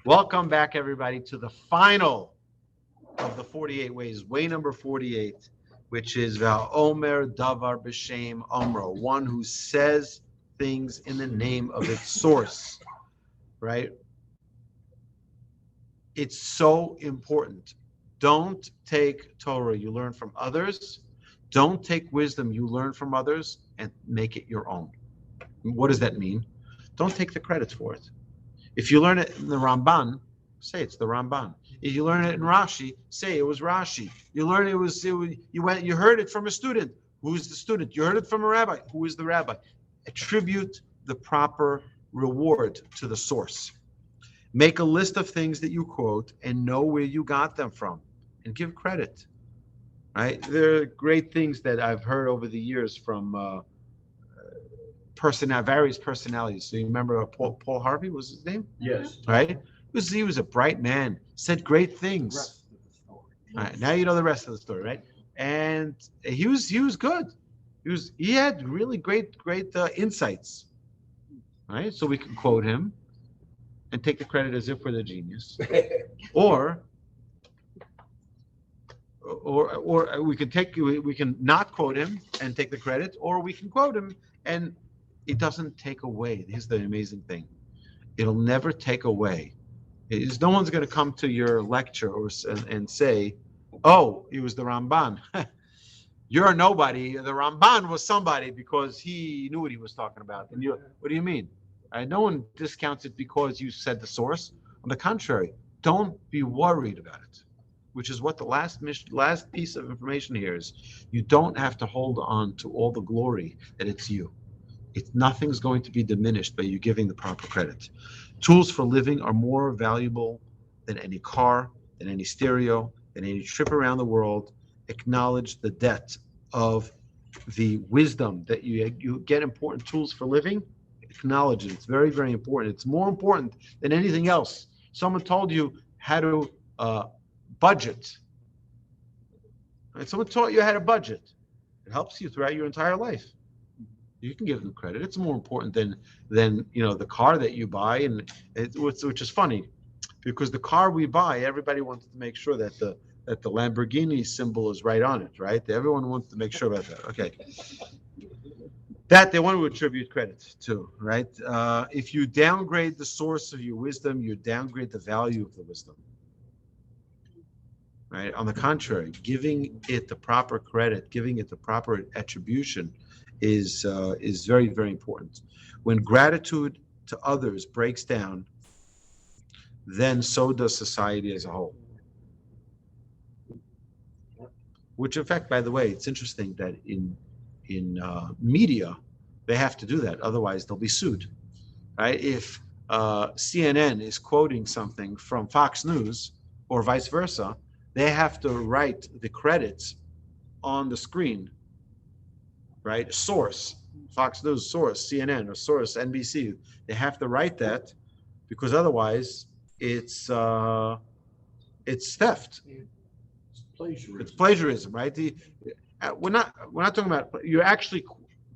Welcome back, everybody, to the final of the 48 ways, way number 48, which is Omer Davar B'Shem Omro, one who says things in the name of its source, right? It's so important. Don't take Torah you learn from others. Don't take wisdom you learn from others and make it your own. What does that mean? Don't take the credit for it. If you learn it in the Ramban, say it's the Ramban. If you learn it in Rashi, say it was Rashi. You learn you heard it from a student. Who's the student? You heard it from a rabbi. Who is the rabbi? Attribute the proper reward to the source. Make a list of things that you quote and know where you got them from, and give credit. Right? There are great things that I've heard over the years from various personalities. So you remember Paul Harvey was his name? Yes. Right? He was a bright man, said great things. All right, now you know the rest of the story, right? And he was good. He had really great insights. Right? So we can quote him and take the credit as if we're the genius. Or we can not quote him and take the credit, or we can quote him and it doesn't take away. Here's the amazing thing. It'll never take away. No one's going to come to your lecture and say, oh, he was the Ramban. You're a nobody. The Ramban was somebody because he knew what he was talking about. And what do you mean? No one discounts it because you said the source. On the contrary, don't be worried about it, which is what the last piece of information here is. You don't have to hold on to all the glory that it's you. Nothing's going to be diminished by you giving the proper credit. Tools for living are more valuable than any car, than any stereo, than any trip around the world. Acknowledge the debt of the wisdom that you get important tools for living. Acknowledge it. It's very, very important. It's more important than anything else. Someone told you how to budget. Right? Someone taught you how to budget. It helps you throughout your entire life. You can give them credit. It's more important than the car that you buy, which is funny, because the car we buy, everybody wants to make sure that the Lamborghini symbol is right on it, right? Everyone wants to make sure about that. Okay, that they want to attribute credit to, right? If you downgrade the source of your wisdom, you downgrade the value of the wisdom. Right? On the contrary, giving it the proper credit, giving it the proper attribution is very, very important. When gratitude to others breaks down, then so does society as a whole. Which, in fact, by the way, it's interesting that in media, they have to do that. Otherwise, they'll be sued. Right? If CNN is quoting something from Fox News or vice versa, they have to write the credits on the screen. Right? Source, Fox News, source, CNN, or source, NBC. They have to write that because otherwise it's theft. It's plagiarism, right? We're not talking about. You're actually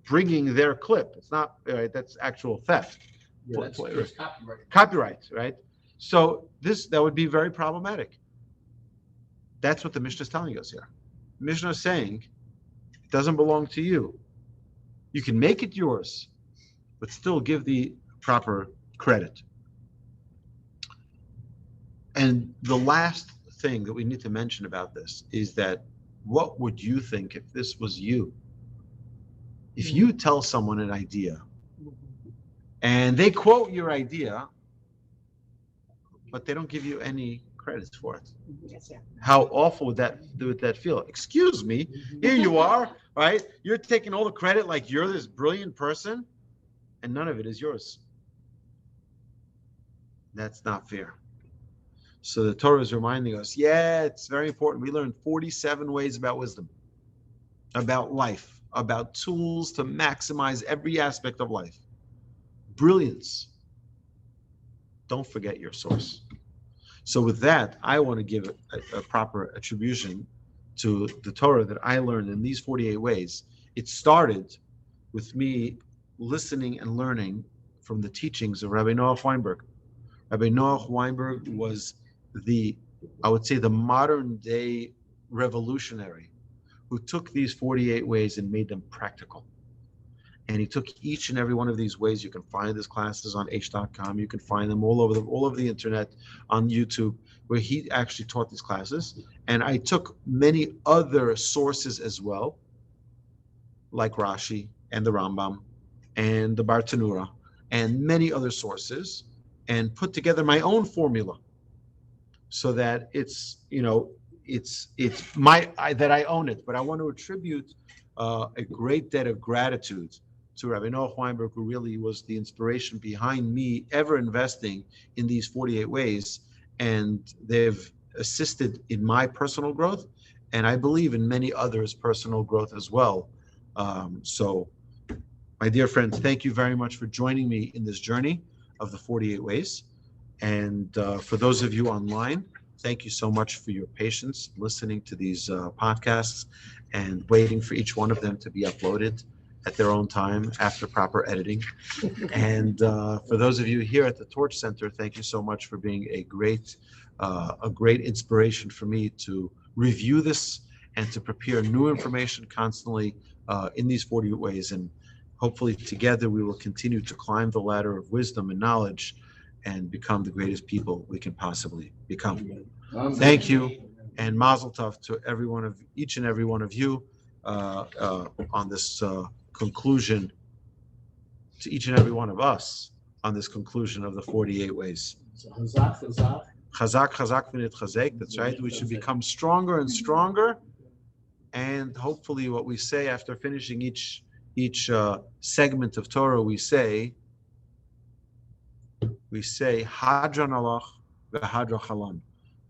bringing their clip. It's not right. That's actual theft. Yeah, that's copyright. Copyright, right? So that would be very problematic. That's what the Mishnah is telling us here. The Mishnah is saying it doesn't belong to you. You can make it yours, but still give the proper credit. And the last thing that we need to mention about this is that what would you think if this was you? If you tell someone an idea and they quote your idea, but they don't give you any credit for it. How awful would that feel? Excuse me, here you are, right? You're taking all the credit like you're this brilliant person, and none of it is yours. That's not fair. So the Torah is reminding us, it's very important. We learned 47 ways about wisdom, about life, about tools to maximize every aspect of life. Brilliance. Don't forget your source. So with that, I want to give a proper attribution to the Torah that I learned in these 48 ways. It started with me listening and learning from the teachings of Rabbi Noach Weinberg. Rabbi Noach Weinberg was I would say, the modern day revolutionary who took these 48 ways and made them practical. And he took each and every one of these ways. You can find his classes on h.com. You can find them all over the internet, on YouTube, where he actually taught these classes. And I took many other sources as well, like Rashi and the Rambam and the Bartanura and many other sources, and put together my own formula, so that it's that I own it. But I want to attribute a great debt of gratitude to Rabbi Noach Weinberg, who really was the inspiration behind me ever investing in these 48 ways. And they've assisted in my personal growth, and I believe in many others' personal growth as well. So, my dear friends, thank you very much for joining me in this journey of the 48 ways. And for those of you online, thank you so much for your patience listening to these podcasts and waiting for each one of them to be uploaded at their own time after proper editing. And for those of you here at the Torch Center, thank you so much for being a great inspiration for me to review this and to prepare new information constantly in these 48 ways. And hopefully together we will continue to climb the ladder of wisdom and knowledge and become the greatest people we can possibly become. Thank you, and Mazel Tov to each and every one of you on this conclusion, to each and every one of us on this conclusion of the 48 ways. Chazak, chazak, v'nit chazek. That's right. We should become stronger and stronger, and hopefully, what we say after finishing each segment of Torah, we say Hadran alach v'hadra chalan.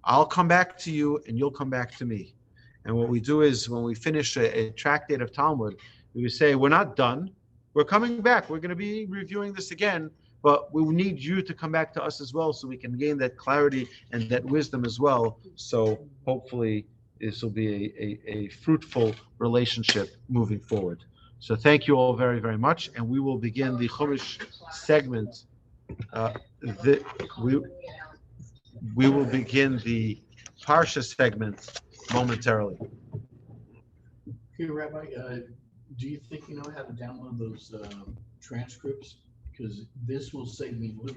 I'll come back to you and you'll come back to me. And what we do is, when we finish a tractate of Talmud, we say, we're not done. We're coming back. We're going to be reviewing this again, but we need you to come back to us as well, so we can gain that clarity and that wisdom as well. So hopefully this will be a fruitful relationship moving forward. So thank you all very, very much. And we will begin the Chumash segment. We will begin the Parsha segment momentarily. Hey, Rabbi, do you think you know how to download those transcripts? Because this will save me